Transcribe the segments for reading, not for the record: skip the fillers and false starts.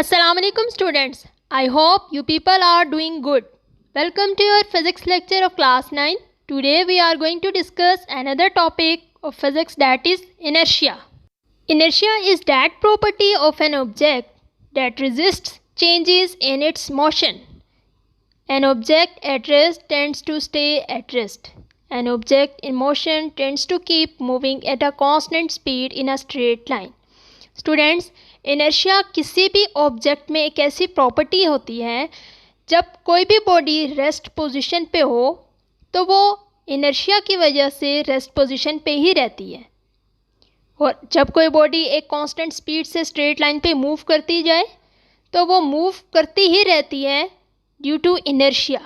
Assalamualaikum students. I hope you people are doing good. Welcome to your physics lecture of class 9. Today we are going to discuss another topic of physics, that is inertia. Inertia is that property of an object that resists changes in its motion. An object at rest tends to stay at rest. An object in motion tends to keep moving at a constant speed in a straight line. Students, inertia किसी भी object में एक ऐसी property होती है, जब कोई भी बॉडी रेस्ट पोजीशन पे हो तो वो इनर्शिया की वजह से रेस्ट पोजीशन पे ही रहती है, और जब कोई बॉडी एक कांस्टेंट स्पीड से स्ट्रेट लाइन पे मूव करती जाए तो वो मूव करती ही रहती है ड्यू टू इनर्शिया.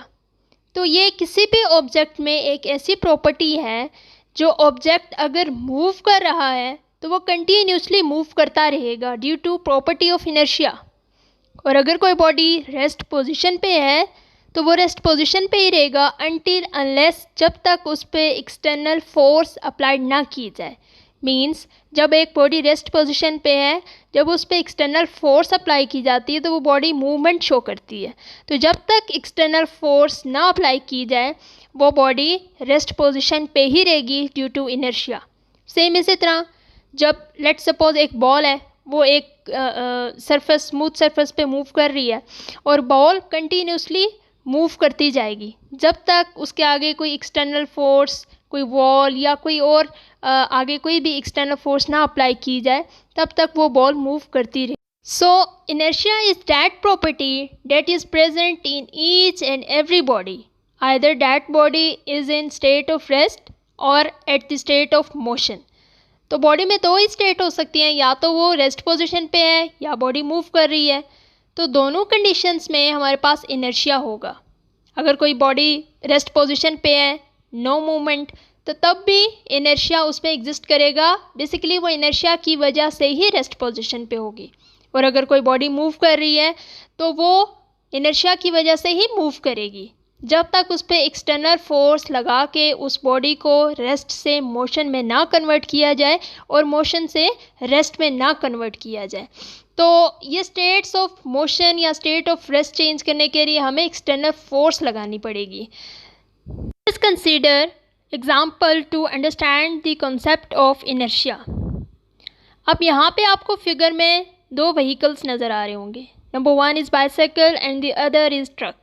तो ये किसी भी ऑब्जेक्ट में एक ऐसी प्रॉपर्टी है, जो ऑब्जेक्ट अगर मूव कर रहा है तो वो कंटिन्यूसली मूव करता रहेगा due to property of inertia. और अगर कोई बॉडी रेस्ट पोजीशन पे है तो वो रेस्ट पोजीशन पे ही रहेगा अनटिल अनलेस जब तक उस पर एक्सटर्नल फोर्स अप्लाइड ना की जाए. मींस जब एक बॉडी रेस्ट पोजीशन पे है, जब उस पर एक्सटर्नल फोर्स अप्लाई की जाती है तो वो बॉडी मूवमेंट शो करती है. तो जब तक एक्सटर्नल फोर्स ना अप्लाई की जाए वो बॉडी रेस्ट पोजीशन पे ही रहेगी ड्यू टू इनर्शिया. सेम इसी तरह जब लेट्स सपोज एक बॉल है, वो एक सरफेस स्मूथ सरफेस पे मूव कर रही है और बॉल कंटिन्यूसली मूव करती जाएगी जब तक उसके आगे कोई एक्सटर्नल फोर्स, कोई वॉल या कोई और आगे कोई भी एक्सटर्नल फोर्स ना अप्लाई की जाए, तब तक वो बॉल मूव करती रहे. So inertia is that property that is present in each and every body, either that body is in state of rest और at the state of motion. तो बॉडी में दो ही स्टेट हो सकती हैं, या तो वो रेस्ट पोजीशन पे है या बॉडी मूव कर रही है. तो दोनों कंडीशंस में हमारे पास इनर्शिया होगा. अगर कोई बॉडी रेस्ट पोजीशन पे है, नो मूवमेंट, तो तब भी इनर्शिया उसमें एग्जिस्ट करेगा. बेसिकली वो इनर्शिया की वजह से ही रेस्ट पोजीशन पे होगी. और अगर कोई बॉडी मूव कर रही है तो वो इनर्शिया की वजह से ही मूव करेगी जब तक उस पर एक्सटर्नल फोर्स लगा के उस बॉडी को रेस्ट से मोशन में ना कन्वर्ट किया जाए और मोशन से रेस्ट में ना कन्वर्ट किया जाए. तो ये स्टेट्स ऑफ मोशन या स्टेट ऑफ रेस्ट चेंज करने के लिए हमें एक्सटर्नल फोर्स लगानी पड़ेगी. Let's consider example to understand the concept of inertia. अब यहाँ पे आपको फिगर में दो व्हीकल्स नज़र आ रहे होंगे. Number 1 is bicycle and the other is truck.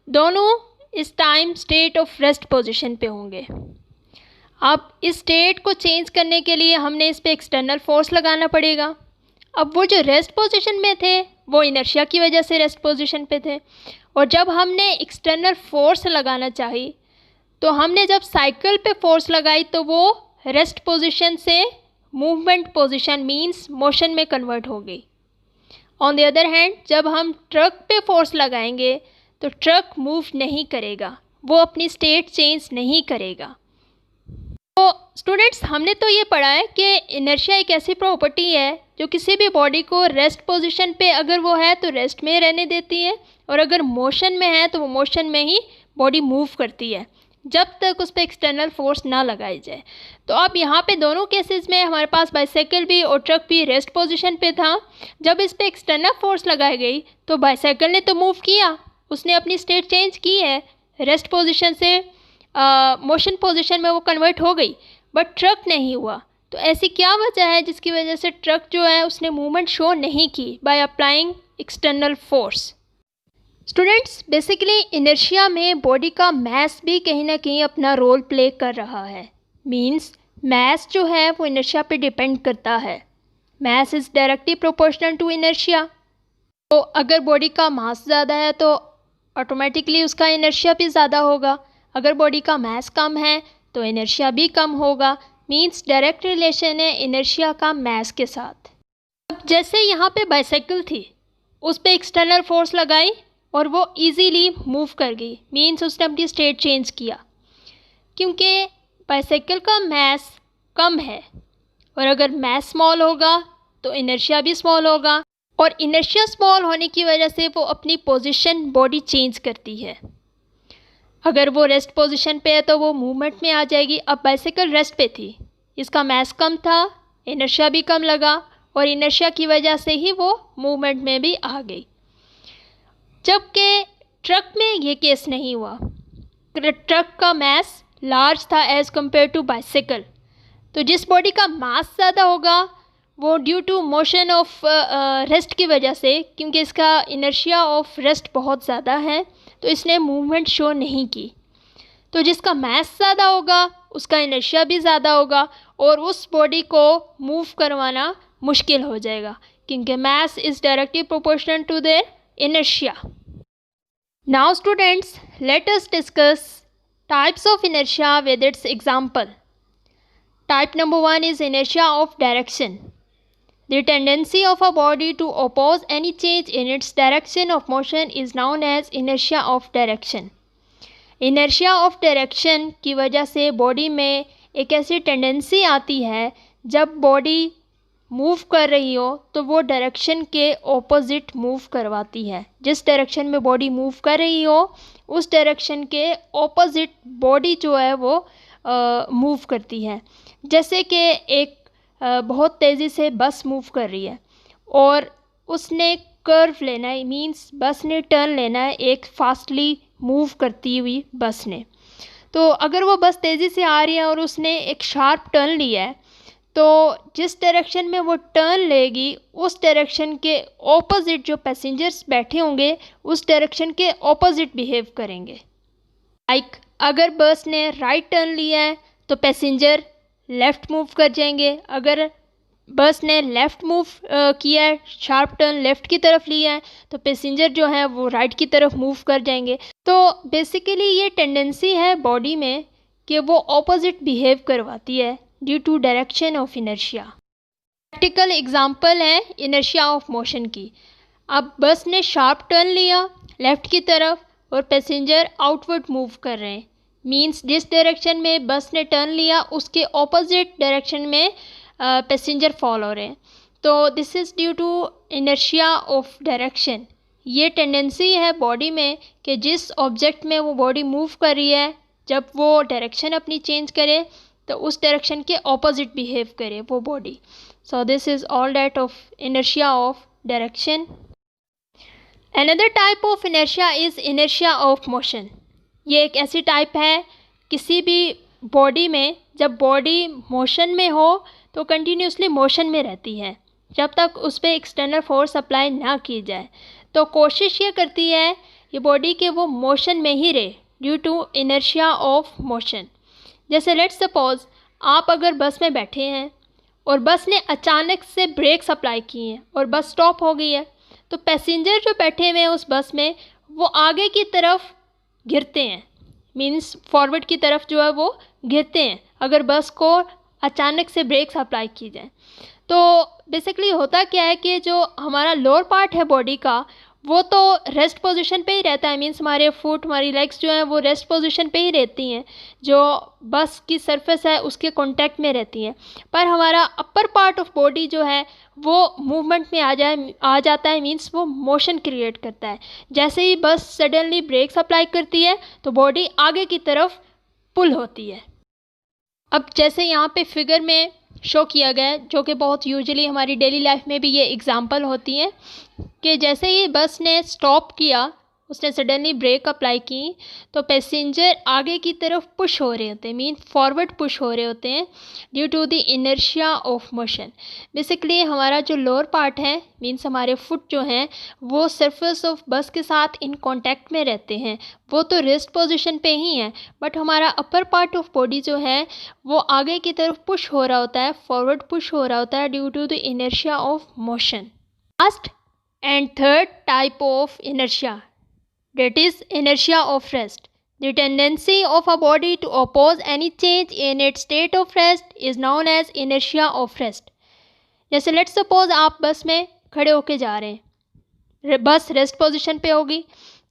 दोनों इस time state of rest position पे होंगे. अब इस स्टेट को चेंज करने के लिए हमने इस पे एक्सटर्नल फोर्स लगाना पड़ेगा. अब वो जो रेस्ट पोजीशन में थे वो इनर्शिया की वजह से रेस्ट पोजीशन पे थे, और जब हमने एक्सटर्नल फोर्स लगाना चाहिए तो हमने जब साइकिल पे फोर्स लगाई तो वो रेस्ट पोजीशन से मूवमेंट पोजीशन मींस मोशन में कन्वर्ट हो गई. ऑन द अदर हैंड जब हम ट्रक पे फोर्स लगाएंगे तो ट्रक मूव नहीं करेगा, वो अपनी स्टेट चेंज नहीं करेगा. तो स्टूडेंट्स, हमने तो ये पढ़ा है कि इनर्शिया एक ऐसी प्रॉपर्टी है जो किसी भी बॉडी को रेस्ट पोजीशन पे अगर वो है तो रेस्ट में रहने देती है, और अगर मोशन में है तो वो मोशन में ही बॉडी मूव करती है जब तक उस पर एक्सटर्नल फोर्स ना लगाई जाए. तो अब यहाँ पे दोनों केसेस में हमारे पास बाइसाइकिल भी और ट्रक भी रेस्ट पोजीशन पे था. जब इस पर एक्सटर्नल फोर्स लगाई गई तो बाइसाइकिल ने तो मूव किया, उसने अपनी स्टेट चेंज की है, रेस्ट पोजीशन से मोशन पोजीशन में वो कन्वर्ट हो गई, बट ट्रक नहीं हुआ. तो ऐसी क्या वजह है जिसकी वजह से ट्रक जो है उसने मूवमेंट शो नहीं की by applying external force. Students, basically inertia में बॉडी का मास भी कहीं ना कहीं अपना रोल प्ले कर रहा है. मींस मास जो है वो इनर्शिया पे डिपेंड करता है. Mass is directly proportional to inertia. तो अगर बॉडी का मास ज़्यादा है तो ऑटोमेटिकली उसका इनर्शिया भी ज़्यादा होगा. अगर बॉडी का मास कम है तो इनर्शिया भी कम होगा. मींस डायरेक्ट रिलेशन है इनर्शिया का मास के साथ. अब जैसे यहाँ पे बाइसाइकिल थी, उस पर एक्सटर्नल फोर्स लगाई और वो इजीली मूव कर गई. मींस उसने अपनी स्टेट चेंज किया क्योंकि बाइसाइकिल का मास कम है, और अगर मास स्मॉल होगा तो इनर्शिया भी स्मॉल होगा, और इनर्शिया स्मॉल होने की वजह से वो अपनी पोजीशन बॉडी चेंज करती है. अगर वो रेस्ट पोजीशन पे है तो वो मूवमेंट में आ जाएगी. अब बाइसाइकिल रेस्ट पे थी, इसका मास कम था, इनर्शिया भी कम लगा और इनर्शिया की वजह से ही वो मूवमेंट में भी आ गई। जबकि ट्रक में ये केस नहीं हुआ। ट्रक का मास लार्ज था एज़ कम्पेयर टू बाइसिकल। तो जिस बॉडी का मास ज़्यादा होगा वो due to motion of rest की वजह से, क्योंकि इसका इनर्शिया ऑफ रेस्ट बहुत ज़्यादा है तो इसने मूवमेंट शो नहीं की। तो जिसका मास ज़्यादा होगा उसका इनर्शिया भी ज़्यादा होगा और उस बॉडी को मूव करवाना मुश्किल हो जाएगा, क्योंकि mass is directly proportional to their inertia. Now students, let us discuss types of inertia with its example. Type number 1 is inertia of direction. The tendency of a body to oppose any change in its direction of motion is known as inertia of direction. Inertia of direction की वजह से body में एक ऐसी tendency आती है जब body move कर रही हो तो वो डायरेक्शन के ऑपोजिट मूव करवाती है। जिस डायरेक्शन में बॉडी मूव कर रही हो उस डायरेक्शन के ऑपोजिट बॉडी जो है वो मूव करती है। जैसे कि एक बहुत तेज़ी से बस मूव कर रही है और उसने कर्व लेना है, मींस बस ने टर्न लेना है एक फास्टली मूव करती हुई बस ने। तो अगर वो बस तेज़ी से आ रही है और उसने एक शार्प टर्न लिया है तो जिस डायरेक्शन में वो टर्न लेगी उस डायरेक्शन के ऑपोजिट जो पैसेंजर्स बैठे होंगे उस डायरेक्शन के ऑपोजिट बिहेव करेंगे। लाइक अगर बस ने राइट टर्न लिया है तो पैसेंजर लेफ़्ट मूव कर जाएंगे। अगर बस ने लेफ़्ट मूव किया है, शार्प टर्न लेफ़्ट की तरफ लिया है तो पैसेंजर जो है वो राइट की तरफ मूव कर जाएंगे। तो बेसिकली ये टेंडेंसी है बॉडी में कि वो ऑपोजिट बिहेव करवाती है due to direction of inertia. Practical example है इनर्शिया ऑफ मोशन की। अब बस ने शार्प टर्न लिया लेफ़्ट की तरफ और पैसेंजर आउटवर्ड मूव कर रहे हैं, मींस जिस डायरेक्शन में बस ने टर्न लिया उसके ऑपोजिट डायरेक्शन में पैसेंजर फॉलो हो रहे हैं। तो this is due to inertia of direction. ये टेंडेंसी है बॉडी में कि जिस ऑब्जेक्ट में वो बॉडी मूव कर रही है जब वो डायरेक्शन अपनी चेंज करे तो उस डायरेक्शन के ऑपोजिट बिहेव करे वो body. So this is all that of inertia of direction. Another type of inertia is inertia of motion. ये एक ऐसी टाइप है किसी भी बॉडी में, जब बॉडी मोशन में हो तो कंटिन्यूसली मोशन में रहती है जब तक उस पर एक्सटर्नल फोर्स अप्लाई ना की जाए। तो कोशिश ये करती है ये बॉडी के वो मोशन में ही रहे due to inertia of motion. जैसे लेट्स सपोज आप अगर बस में बैठे हैं और बस ने अचानक से ब्रेक्स अप्लाई किए हैं और बस स्टॉप हो गई है तो पैसेंजर जो बैठे हुए हैं उस बस में वो आगे की तरफ गिरते हैं, मींस फॉरवर्ड की तरफ जो है वो गिरते हैं अगर बस को अचानक से ब्रेक्स अप्लाई की जाए। तो बेसिकली होता क्या है कि जो हमारा लोअर पार्ट है बॉडी का वो तो रेस्ट पोजीशन पे ही रहता है, मींस हमारे फुट हमारी लेग्स जो हैं वो रेस्ट पोजीशन पे ही रहती हैं, जो बस की सरफेस है उसके कांटेक्ट में रहती हैं। पर हमारा अपर पार्ट ऑफ बॉडी जो है वो मूवमेंट में आ जाता है, मींस वो मोशन क्रिएट करता है। जैसे ही बस सडनली ब्रेक्स अप्लाई करती है तो बॉडी आगे की तरफ पुल होती है। अब जैसे यहाँ पे फिगर में शो किया गया है, जो कि बहुत यूजुअली हमारी डेली लाइफ में भी ये एग्जांपल होती है कि जैसे ही बस ने स्टॉप किया, उसने सडनली ब्रेक अप्लाई की तो पैसेंजर आगे की तरफ पुश हो रहे होते हैं, मीन फॉरवर्ड पुश हो रहे होते हैं due to the inertia of motion. Basically हमारा जो लोअर पार्ट है, मीन्स हमारे फुट जो हैं वो सरफेस ऑफ बस के साथ इन कांटेक्ट में रहते हैं, वो तो रेस्ट पोजीशन पे ही हैं, बट हमारा अपर पार्ट ऑफ बॉडी जो है वो आगे की तरफ पुश हो रहा होता है, फॉरवर्ड पुश हो रहा होता है due to the inertia of motion. Last and third type of inertia, that is inertia of rest. The tendency of a body to oppose any change in its state of rest is known as inertia of rest. जैसे let's suppose आप बस में खड़े होके जा रहे हैं, बस रेस्ट पोजीशन पे होगी,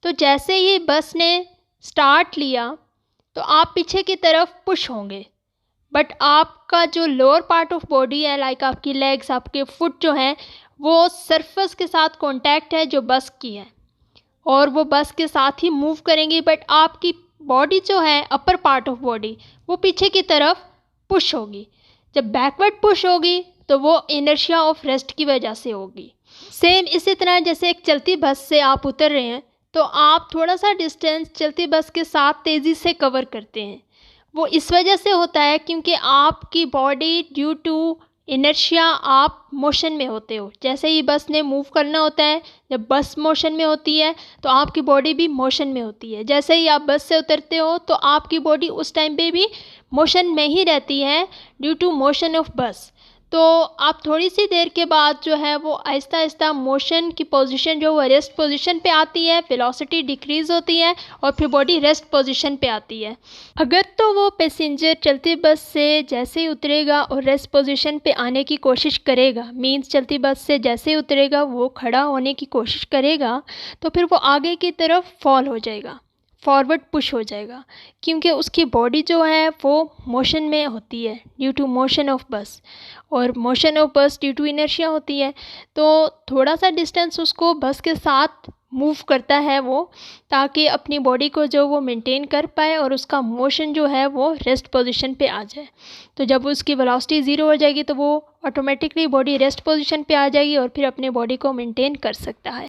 तो जैसे ही बस ने स्टार्ट लिया तो आप पीछे की तरफ पुश होंगे, बट आपका जो लोअर पार्ट ऑफ बॉडी है, लाइक आपकी लेग्स, आपके फुट जो हैं वो सरफेस के साथ कॉन्टैक्ट है जो बस की है और वो बस के साथ ही मूव करेंगी, बट आपकी बॉडी जो है अपर पार्ट ऑफ बॉडी वो पीछे की तरफ पुश होगी। जब बैकवर्ड पुश होगी तो वो इनर्शिया ऑफ रेस्ट की वजह से होगी। सेम इसी तरह जैसे एक चलती बस से आप उतर रहे हैं तो आप थोड़ा सा डिस्टेंस चलती बस के साथ तेज़ी से कवर करते हैं। वो इस वजह से होता है क्योंकि आपकी बॉडी ड्यू टू इनर्शिया आप मोशन में होते हो। जैसे ही बस ने मूव करना होता है, जब बस मोशन में होती है तो आपकी बॉडी भी मोशन में होती है। जैसे ही आप बस से उतरते हो तो आपकी बॉडी उस टाइम पे भी मोशन में ही रहती है ड्यू टू मोशन ऑफ बस। तो आप थोड़ी सी देर के बाद जो है वो आहिस्ता आहिस्ता मोशन की पोजीशन जो वो रेस्ट पोजीशन पे आती है, वेलोसिटी डिक्रीज़ होती है और फिर बॉडी रेस्ट पोजीशन पे आती है। अगर तो वो पैसेंजर चलती बस से जैसे ही उतरेगा और रेस्ट पोजीशन पे आने की कोशिश करेगा, मीन्स चलती बस से जैसे ही उतरेगा वो खड़ा होने की कोशिश करेगा, तो फिर वो आगे की तरफ फॉल हो जाएगा, फॉरवर्ड पुश हो जाएगा, क्योंकि उसकी बॉडी जो है वो मोशन में होती है ड्यू टू मोशन ऑफ बस, और मोशन ऑफ बस ड्यू टू इनर्शिया होती है। तो थोड़ा सा डिस्टेंस उसको बस के साथ मूव करता है वो, ताकि अपनी बॉडी को जो वो मेंटेन कर पाए और उसका मोशन जो है वो रेस्ट पोजीशन पे आ जाए। तो जब उसकी वेलोसिटी ज़ीरो हो जाएगी तो वो ऑटोमेटिकली बॉडी रेस्ट पोजीशन पे आ जाएगी और फिर अपनी बॉडी को मेंटेन कर सकता है।